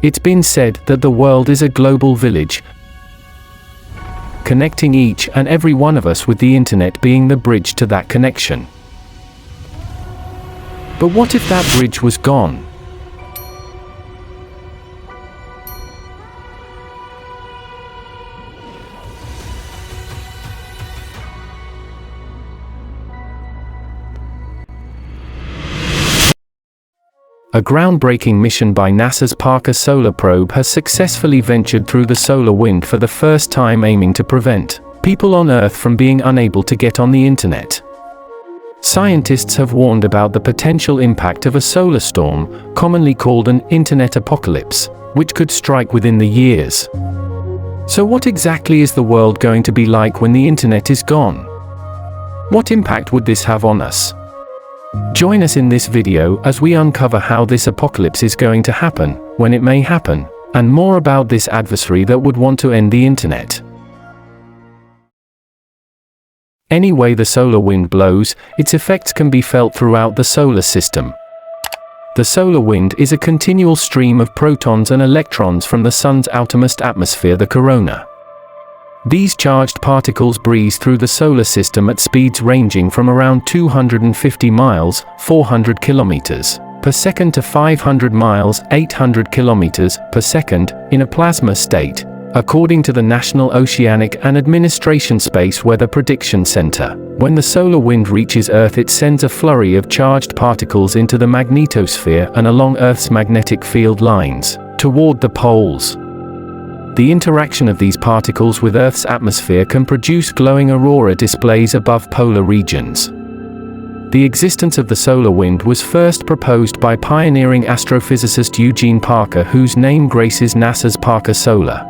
It's been said that the world is a global village, connecting each and every one of us, with the internet being the bridge to that connection. But what if that bridge was gone? A groundbreaking mission by NASA's Parker Solar Probe has successfully ventured through the solar wind for the first time, aiming to prevent people on Earth from being unable to get on the internet. Scientists have warned about the potential impact of a solar storm, commonly called an internet apocalypse, which could strike within the years. So what exactly is the world going to be like when the internet is gone? What impact would this have on us? Join us in this video as we uncover how this apocalypse is going to happen, when it may happen, and more about this adversary that would want to end the internet. Any way the solar wind blows, its effects can be felt throughout the solar system. The solar wind is a continual stream of protons and electrons from the sun's outermost atmosphere, the corona. These charged particles breeze through the solar system at speeds ranging from around 250 miles, 400 kilometers per second, to 500 miles, 800 kilometers per second, in a plasma state, according to the National Oceanic and Administration Space Weather Prediction Center. When the solar wind reaches Earth, it sends a flurry of charged particles into the magnetosphere and along Earth's magnetic field lines, toward the poles. The interaction of these particles with Earth's atmosphere can produce glowing aurora displays above polar regions. The existence of the solar wind was first proposed by pioneering astrophysicist Eugene Parker, whose name graces NASA's Parker Solar.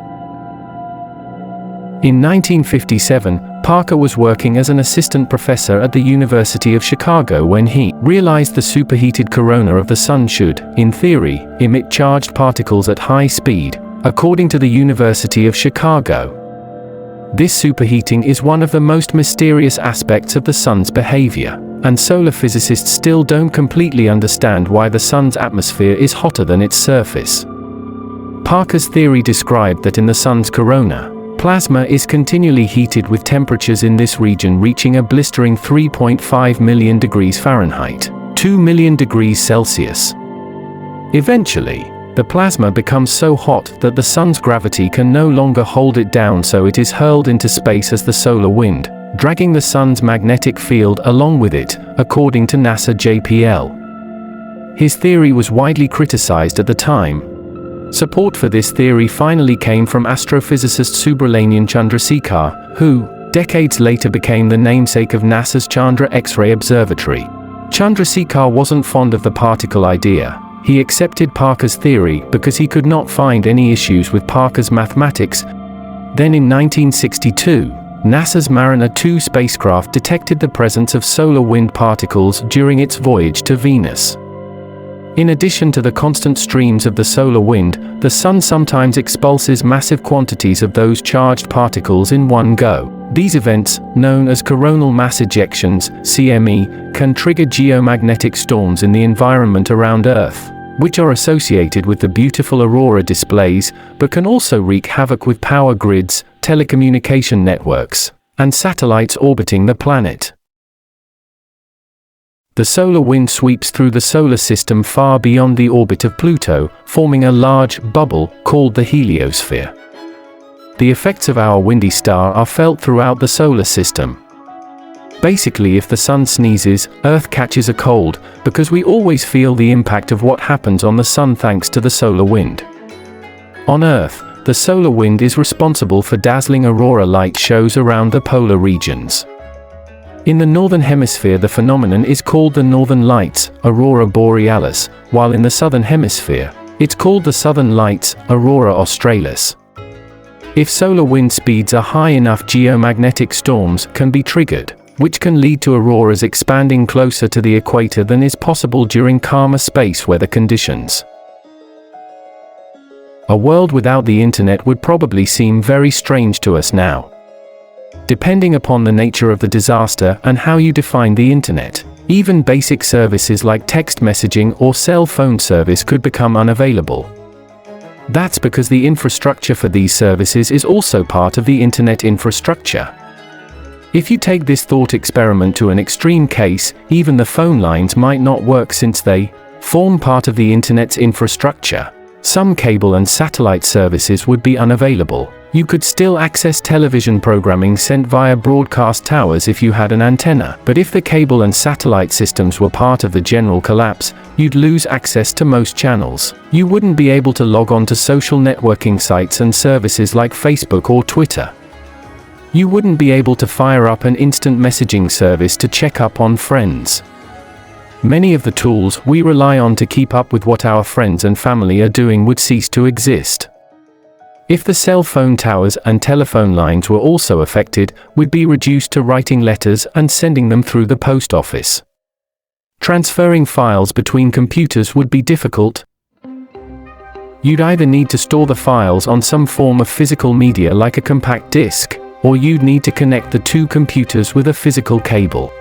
In 1957, Parker was working as an assistant professor at the University of Chicago when he realized the superheated corona of the sun should, in theory, emit charged particles at high speed, according to the University of Chicago. This superheating is one of the most mysterious aspects of the sun's behavior, and solar physicists still don't completely understand why the sun's atmosphere is hotter than its surface. Parker's theory described that in the sun's corona, plasma is continually heated, with temperatures in this region reaching a blistering 3.5 million degrees Fahrenheit, 2 million degrees Celsius. Eventually, the plasma becomes so hot that the sun's gravity can no longer hold it down, so it is hurled into space as the solar wind, dragging the sun's magnetic field along with it, according to NASA JPL. His theory was widely criticized at the time. Support for this theory finally came from astrophysicist Subrahmanyam Chandrasekhar, who, decades later, became the namesake of NASA's Chandra X-ray Observatory. Chandrasekhar wasn't fond of the particle idea. He accepted Parker's theory because he could not find any issues with Parker's mathematics. Then in 1962, NASA's Mariner 2 spacecraft detected the presence of solar wind particles during its voyage to Venus. In addition to the constant streams of the solar wind, the sun sometimes expulses massive quantities of those charged particles in one go. These events, known as coronal mass ejections (CME), can trigger geomagnetic storms in the environment around Earth, which are associated with the beautiful aurora displays, but can also wreak havoc with power grids, telecommunication networks, and satellites orbiting the planet. The solar wind sweeps through the solar system far beyond the orbit of Pluto, forming a large bubble called the heliosphere. The effects of our windy star are felt throughout the solar system. Basically, if the sun sneezes, Earth catches a cold, because we always feel the impact of what happens on the sun thanks to the solar wind. On Earth, the solar wind is responsible for dazzling aurora light shows around the polar regions. In the northern hemisphere, the phenomenon is called the Northern Lights, Aurora Borealis, while in the southern hemisphere, it's called the Southern Lights, Aurora Australis. If solar wind speeds are high enough, geomagnetic storms can be triggered, which can lead to auroras expanding closer to the equator than is possible during calmer space weather conditions. A world without the internet would probably seem very strange to us now. Depending upon the nature of the disaster and how you define the internet, even basic services like text messaging or cell phone service could become unavailable. That's because the infrastructure for these services is also part of the internet infrastructure. If you take this thought experiment to an extreme case, even the phone lines might not work since they form part of the internet's infrastructure. Some cable and satellite services would be unavailable. You could still access television programming sent via broadcast towers if you had an antenna, but if the cable and satellite systems were part of the general collapse, you'd lose access to most channels. You wouldn't be able to log on to social networking sites and services like Facebook or Twitter. You wouldn't be able to fire up an instant messaging service to check up on friends. Many of the tools we rely on to keep up with what our friends and family are doing would cease to exist. If the cell phone towers and telephone lines were also affected, we'd be reduced to writing letters and sending them through the post office. Transferring files between computers would be difficult. You'd either need to store the files on some form of physical media like a compact disc, or you'd need to connect the two computers with a physical cable.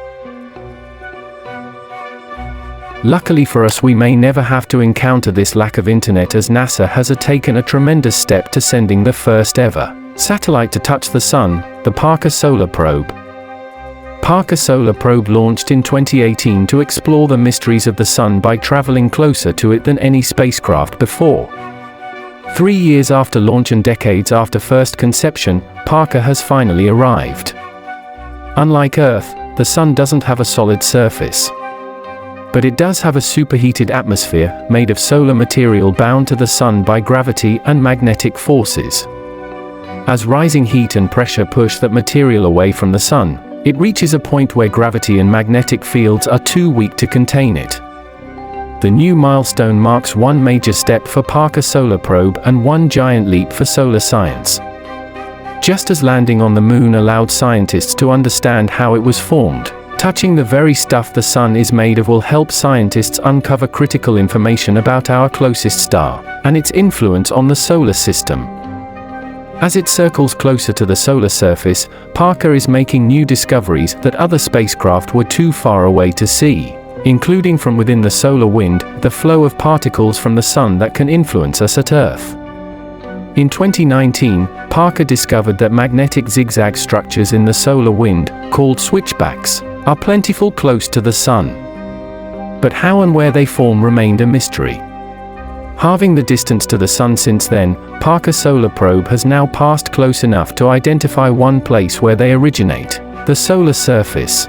Luckily for us, we may never have to encounter this lack of internet, as NASA has taken a tremendous step to sending the first ever satellite to touch the Sun, the Parker Solar Probe. Parker Solar Probe launched in 2018 to explore the mysteries of the Sun by traveling closer to it than any spacecraft before. 3 years after launch and decades after first conception, Parker has finally arrived. Unlike Earth, the Sun doesn't have a solid surface. But it does have a superheated atmosphere, made of solar material bound to the Sun by gravity and magnetic forces. As rising heat and pressure push that material away from the Sun, it reaches a point where gravity and magnetic fields are too weak to contain it. The new milestone marks one major step for Parker Solar Probe and one giant leap for solar science. Just as landing on the Moon allowed scientists to understand how it was formed, touching the very stuff the Sun is made of will help scientists uncover critical information about our closest star and its influence on the solar system. As it circles closer to the solar surface, Parker is making new discoveries that other spacecraft were too far away to see, including from within the solar wind, the flow of particles from the Sun that can influence us at Earth. In 2019, Parker discovered that magnetic zigzag structures in the solar wind, called switchbacks, are plentiful close to the Sun. But how and where they form remained a mystery. Halving the distance to the Sun since then, Parker Solar Probe has now passed close enough to identify one place where they originate: the solar surface.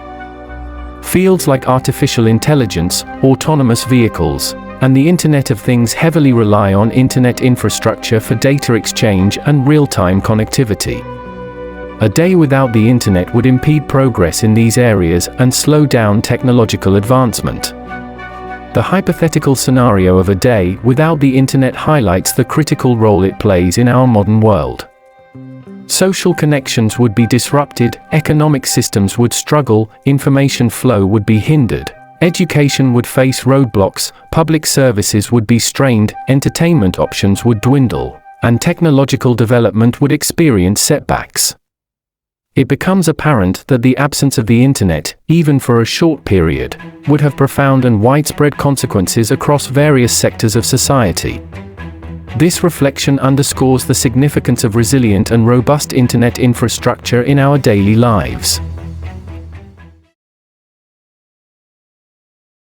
Fields like artificial intelligence, autonomous vehicles, and the Internet of Things heavily rely on internet infrastructure for data exchange and real-time connectivity. A day without the internet would impede progress in these areas and slow down technological advancement. The hypothetical scenario of a day without the internet highlights the critical role it plays in our modern world. Social connections would be disrupted, economic systems would struggle, information flow would be hindered, education would face roadblocks, public services would be strained, entertainment options would dwindle, and technological development would experience setbacks. It becomes apparent that the absence of the internet, even for a short period, would have profound and widespread consequences across various sectors of society. This reflection underscores the significance of resilient and robust internet infrastructure in our daily lives.